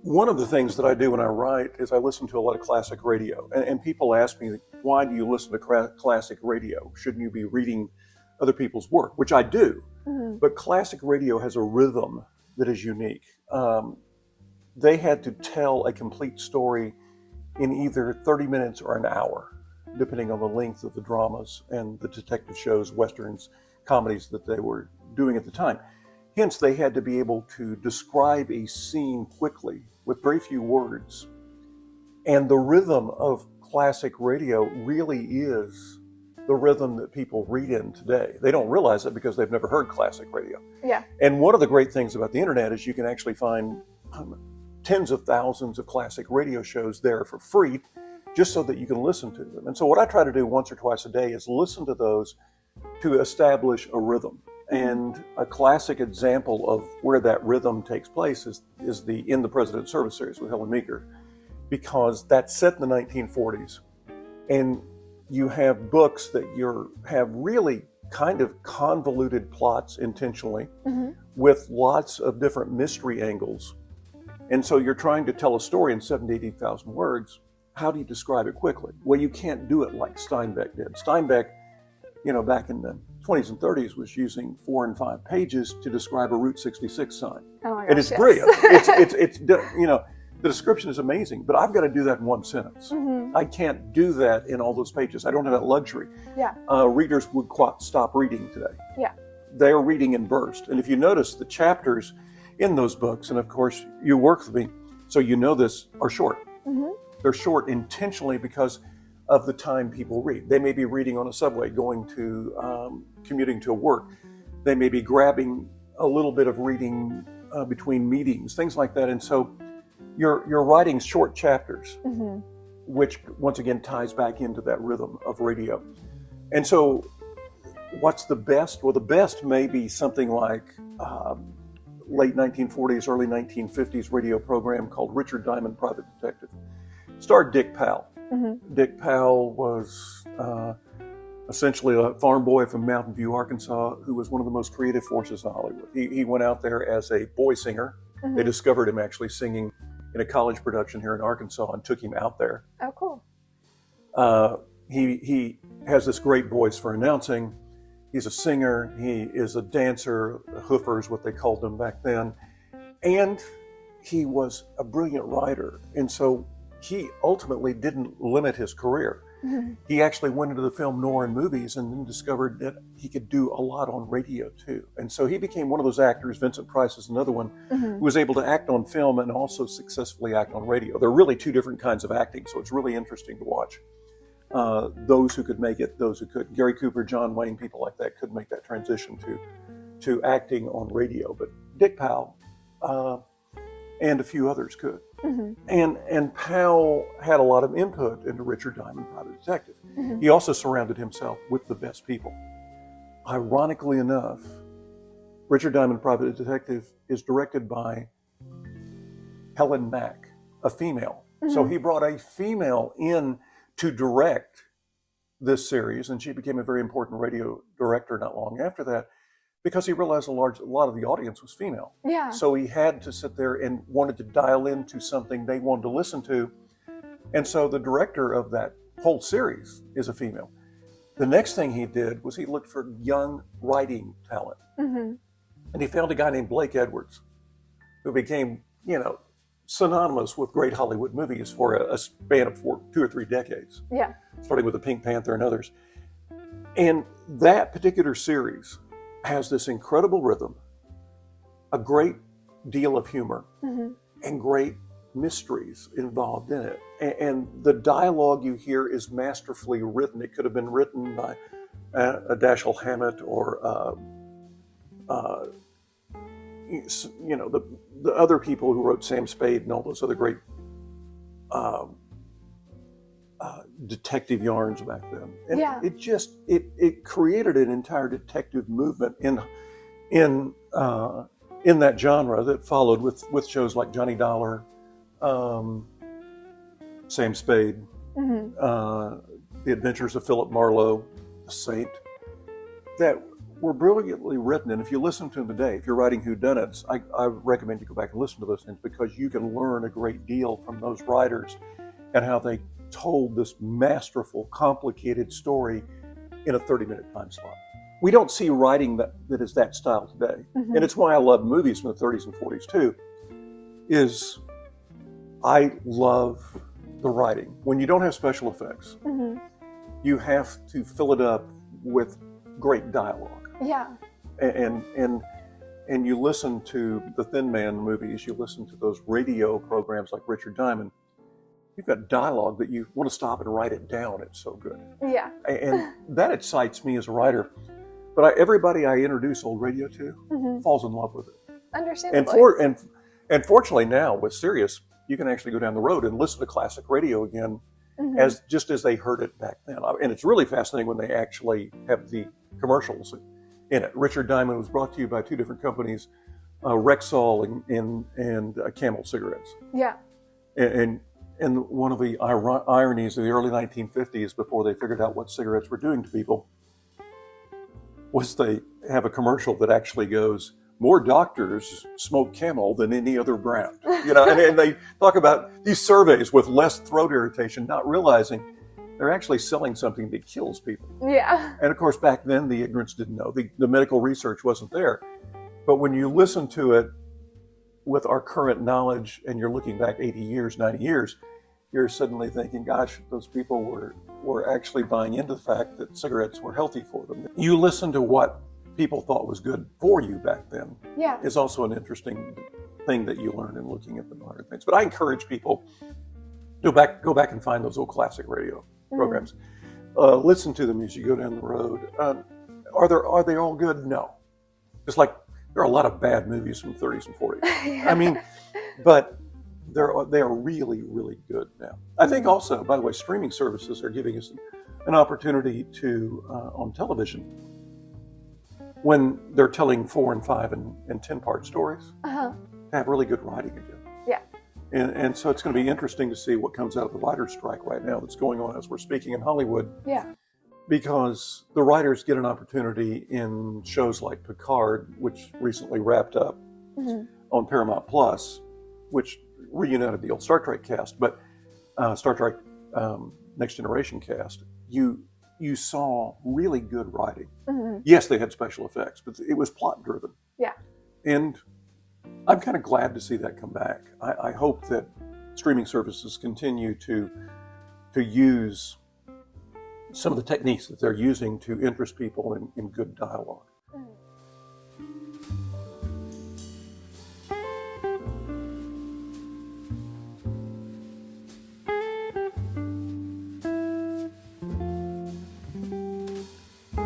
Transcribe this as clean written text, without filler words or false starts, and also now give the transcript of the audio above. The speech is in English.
One of the things that I do when I write is I listen to a lot of classic radio. And people ask me, why do you listen to classic radio? Shouldn't you be reading other people's work? Which I do. Mm-hmm. But classic radio has a rhythm that is unique. They had to tell a complete story in either 30 minutes or an hour, depending on the length of the dramas and the detective shows, westerns, comedies that they were doing at the time. Hence, they had to be able to describe a scene quickly with very few words. And the rhythm of classic radio really is the rhythm that people read in today. They don't realize it because they've never heard classic radio. Yeah. And one of the great things about the internet is you can actually find tens of thousands of classic radio shows there for free, just so that you can listen to them. And so what I try to do once or twice a day is listen to those to establish a rhythm. And a classic example of where that rhythm takes place is the In the President's Service series with Helen Meeker, because that's set in the 1940s. And you have books that have really kind of convoluted plots intentionally, mm-hmm. with lots of different mystery angles. And so you're trying to tell a story in 70,000 to 80,000 words. How do you describe it quickly? Well, you can't do it like Steinbeck did. Steinbeck, back in the 20s and 30s was using 4 and 5 pages to describe a Route 66 sign. Oh my gosh, and it's yes. brilliant. It's the description is amazing, but I've got to do that in one sentence. Mm-hmm. I can't do that in all those pages. I don't have that luxury. Yeah. Readers would stop reading today. Yeah. They're reading in bursts. And if you notice, the chapters in those books, and of course you work with me, so you know this, are short. Mm-hmm. They're short intentionally because of the time people read. They may be reading on a subway, going to commuting to work. They may be grabbing a little bit of reading between meetings, things like that. And so you're writing short chapters, mm-hmm. which once again ties back into that rhythm of radio. And so what's the best? Well, the best may be something like late 1940s, early 1950s radio program called Richard Diamond, Private Detective. Starred Dick Powell. Mm-hmm. Dick Powell was essentially a farm boy from Mountain View, Arkansas, who was one of the most creative forces in Hollywood. He went out there as a boy singer. Mm-hmm. They discovered him actually singing in a college production here in Arkansas and took him out there. Oh, cool. He has this great voice for announcing. He's a singer. He is a dancer. A hoofer is what they called him back then. And he was a brilliant writer. And so he ultimately didn't limit his career. Mm-hmm. He actually went into the film noir and movies and then discovered that he could do a lot on radio too. And so he became one of those actors, Vincent Price is another one, mm-hmm. who was able to act on film and also successfully act on radio. They're really two different kinds of acting, so it's really interesting to watch. Those who could make it, those who couldn't. Gary Cooper, John Wayne, people like that could make that transition to acting on radio. But Dick Powell and a few others could. Mm-hmm. And Powell had a lot of input into Richard Diamond, Private Detective. Mm-hmm. He also surrounded himself with the best people. Ironically enough, Richard Diamond, Private Detective is directed by Helen Mack, a female. Mm-hmm. So he brought a female in to direct this series, and she became a very important radio director not long after that, because he realized a lot of the audience was female. Yeah. So he had to sit there and wanted to dial into something they wanted to listen to. And so the director of that whole series is a female. The next thing he did was he looked for young writing talent. Mm-hmm. And he found a guy named Blake Edwards, who became, synonymous with great Hollywood movies for a span of 2 or 3 decades. Yeah. Starting with The Pink Panther and others. And that particular series has this incredible rhythm, a great deal of humor, mm-hmm. and great mysteries involved in it. And the dialogue you hear is masterfully written. It could have been written by a Dashiell Hammett or the other people who wrote Sam Spade and all those other great detective yarns back then. And yeah. it created an entire detective movement in that genre that followed with shows like Johnny Dollar, Sam Spade, mm-hmm. The Adventures of Philip Marlowe, The Saint, that were brilliantly written. And if you listen to them today, if you're writing Whodunits, I recommend you go back and listen to those things, because you can learn a great deal from those writers and how they told this masterful, complicated story in a 30-minute time slot. We don't see writing that is that style today. And it's why I love movies from the 30s and 40s too, is I love the writing. When you don't have special effects, you have to fill it up with great dialogue. Yeah. And you listen to the Thin Man movies, you listen to those radio programs like Richard Diamond, you've got dialogue that you want to stop and write it down. It's so good. Yeah. And that excites me as a writer. But everybody I introduce old radio to falls in love with it. Understandably. And fortunately now with Sirius, you can actually go down the road and listen to classic radio again as they heard it back then. And it's really fascinating when they actually have the commercials in it. Richard Diamond was brought to you by two different companies, Rexall and Camel cigarettes. Yeah. And one of the ironies of the early 1950s, before they figured out what cigarettes were doing to people, was they have a commercial that actually goes, "More doctors smoke Camel than any other brand." And they talk about these surveys with less throat irritation, not realizing they're actually selling something that kills people. Yeah. And of course, back then the ignorance didn't know. The medical research wasn't there. But when you listen to it with our current knowledge and you're looking back 80 years, 90 years, you're suddenly thinking, gosh, those people were actually buying into the fact that cigarettes were healthy for them. You listen to what people thought was good for you back then. Yeah. Is also an interesting thing that you learn in looking at the modern things. But I encourage people to go back and find those old classic radio programs. Listen to them as you go down the road. Are they all good? No. Just like there are a lot of bad movies from the 30s and 40s. Yeah. I mean, but they are really, really good now. I think also, by the way, streaming services are giving us an opportunity to, on television, when they're telling 4 and 5 and 10-part stories, to have really good writing again. Yeah. And so it's going to be interesting to see what comes out of the writer's strike right now that's going on as we're speaking in Hollywood. Yeah. Because the writers get an opportunity in shows like Picard, which recently wrapped up on Paramount Plus, which reunited the old Star Trek cast, but Star Trek Next Generation cast, you saw really good writing. Yes, they had special effects, but it was plot driven. Yeah. And I'm kind of glad to see that come back. I hope that streaming services continue to use some of the techniques that they're using to interest people in good dialogue.